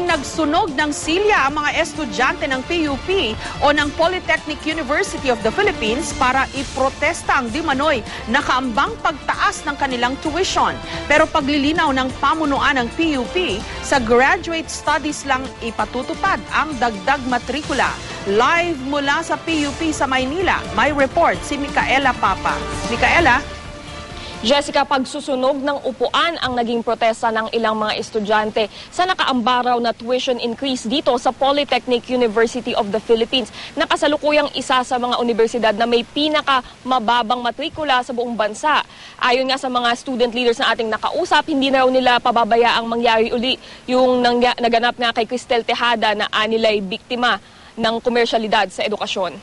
nagsunog ng silya ang mga estudyante ng PUP o ng Polytechnic University of the Philippines para iprotesta ang di manoy nakaambang pagtaas ng kanilang tuition. Pero paglilinaw ng pamunuan ng PUP, sa graduate studies lang ipatutupad ang dagdag matrikula. Live mula sa PUP sa Maynila, may report si Micaela Papa. Micaela? Jessica, pagsusunog ng upuan ang naging protesta ng ilang mga estudyante sa nakaambaraw na tuition increase dito sa Polytechnic University of the Philippines, na kasalukuyang isa sa mga universidad na may pinakamababang matrikula sa buong bansa. Ayon nga sa mga student leaders na ating nakausap, hindi na raw nila pababayaang mangyari uli yung naganap nga kay Cristel Tejada na anilay biktima ng komersyalidad sa edukasyon.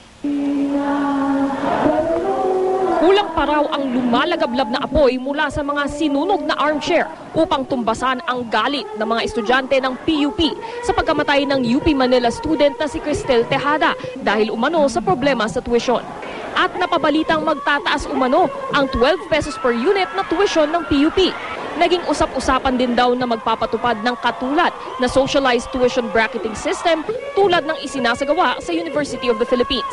Kulang pa raw ang lumalagablab na apoy mula sa mga sinunog na armchair upang tumbasan ang galit ng mga estudyante ng PUP sa pagkamatay ng UP Manila student na si Cristel Tejada dahil umano sa problema sa tuition. At napabalitang magtataas umano ang 12 pesos per unit na tuition ng PUP. Naging usap-usapan din daw na magpapatupad ng katulad na socialized tuition bracketing system tulad ng isinasagawa sa University of the Philippines.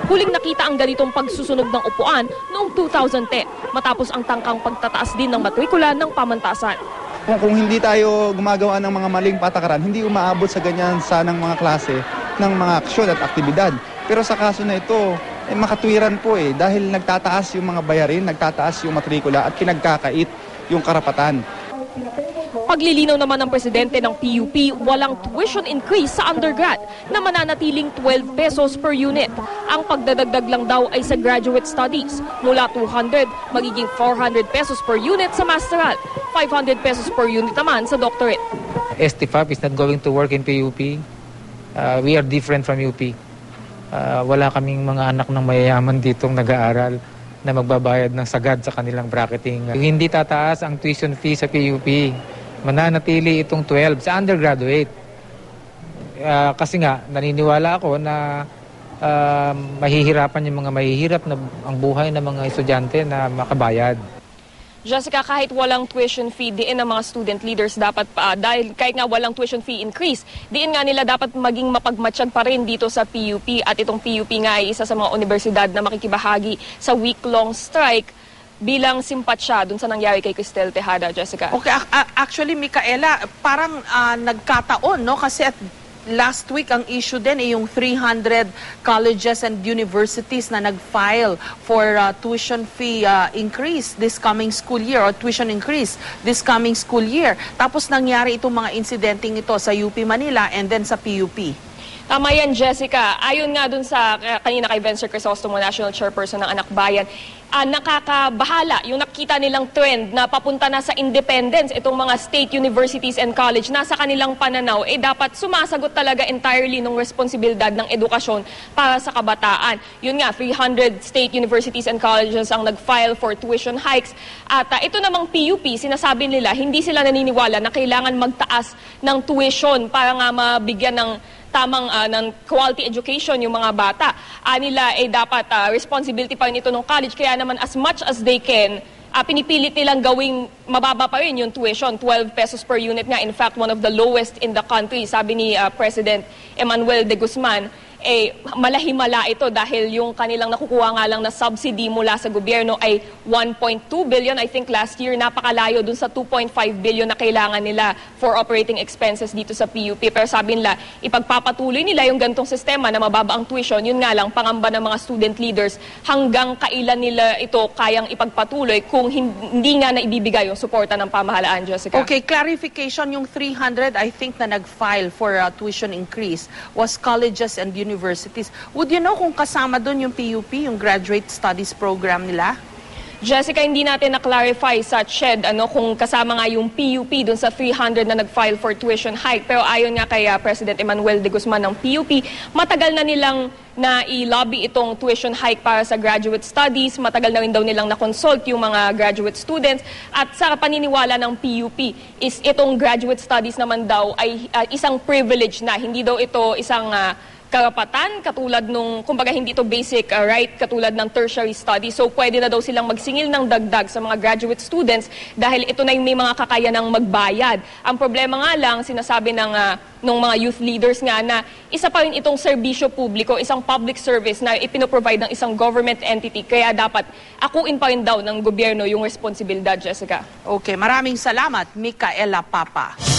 Huling nakita ang ganitong pagsusunog ng upuan noong 2010 matapos ang tangkang pagtataas din ng matrikula ng pamantasan. Kung hindi tayo gumagawa ng mga maling patakaran, hindi umaabot sa ganyan sanang mga klase ng mga aksyon at aktibidad. Pero sa kaso na ito, makatwiran po dahil nagtataas yung mga bayarin, nagtataas yung matrikula at kinagkakait yung karapatan. Paglilinaw naman ng presidente ng PUP, walang tuition increase sa undergrad na mananatiling 12 pesos per unit. Ang pagdadagdag lang daw ay sa graduate studies. Mula 200, magiging 400 pesos per unit sa masteral, 500 pesos per unit naman sa doctorate. STFAP is not going to work in PUP. We are different from UP. Wala kaming mga anak ng mayayaman ditong nag-aaral na magbabayad ng sagad sa kanilang bracketing. Hindi tataas ang tuition fee sa PUP. Mananatili itong 12 sa undergraduate. Kasi nga, naniniwala ako na mahihirapan yung mga mahihirap na ang buhay ng mga estudyante na makabayad. Jessica, kahit walang tuition fee, diin ang mga student leaders dapat dahil kahit nga walang tuition fee increase, diin nga nila dapat maging mapagmatsyag pa rin dito sa PUP, at itong PUP nga ay isa sa mga universidad na makikibahagi sa week-long strike bilang simpatsya dun sa nangyari kay Cristel Tejada, Jessica. Okay, actually, Micaela, parang nagkataon, no? Kasi at last week, ang issue din ay yung 300 colleges and universities na nag-file for tuition fee increase this coming school year or tuition increase this coming school year. Tapos nangyari itong mga insidenteng ito sa UP Manila and then sa PUP. Tama yan, Jessica. Ayon nga dun sa kanina kay Vencer Crisostomo, National Chairperson ng Anak Bayan, nakakabahala yung nakita nilang trend na papunta na sa independence itong mga state universities and college na sa kanilang pananaw dapat sumasagot talaga entirely ng responsibilidad ng edukasyon para sa kabataan. Yun nga, 300 state universities and colleges ang nag-file for tuition hikes, at ito namang PUP, sinasabi nila hindi sila naniniwala na kailangan magtaas ng tuition para nga mabigyan ng tamang ng quality education yung mga bata. Nila dapat responsibility pa rin ito ng college, kaya naman as much as they can, pinipilit nilang gawing mababa pa rin yung tuition, 12 pesos per unit nga. In fact, one of the lowest in the country, sabi ni President Emmanuel de Guzman. Malahimala ito dahil yung kanilang nakukuha nga lang na subsidy mula sa gobyerno ay 1.2 billion, I think last year, napakalayo dun sa 2.5 billion na kailangan nila for operating expenses dito sa PUP. Pero sabi nila, ipagpapatuloy nila yung gantong sistema na mababa ang tuition. Yun nga lang, pangamba ng mga student leaders, hanggang kailan nila ito kayang ipagpatuloy kung hindi nga na ibibigay yung suporta ng pamahalaan, Jessica. Okay, clarification, yung 300, I think na nag-file for tuition increase was colleges and universities. Would you know kung kasama doon yung PUP, yung graduate studies program nila? Jessica, hindi natin na-clarify sa CHED kung kasama nga yung PUP dun sa 300 na nag-file for tuition hike. Pero ayon nga kay President Emmanuel de Guzman ng PUP, matagal na nilang i-lobby itong tuition hike para sa graduate studies. Matagal na rin daw nilang na-consult yung mga graduate students. At sa paniniwala ng PUP is itong graduate studies naman daw ay isang privilege na. Hindi daw ito isang karapatan katulad nung, kumbaga hindi to basic right katulad ng tertiary study. So pwede na daw silang magsingil ng dagdag sa mga graduate students dahil ito na yung may mga kakayanang magbayad. Ang problema nga lang, sinasabi ng mga youth leaders nga na isa pa rin itong serbisyo publiko, isang public service na ipinoprovide ng isang government entity. Kaya dapat akuin pa rin daw ng gobyerno yung responsibilidad, Jessica. Okay, maraming salamat, Micaela Papa.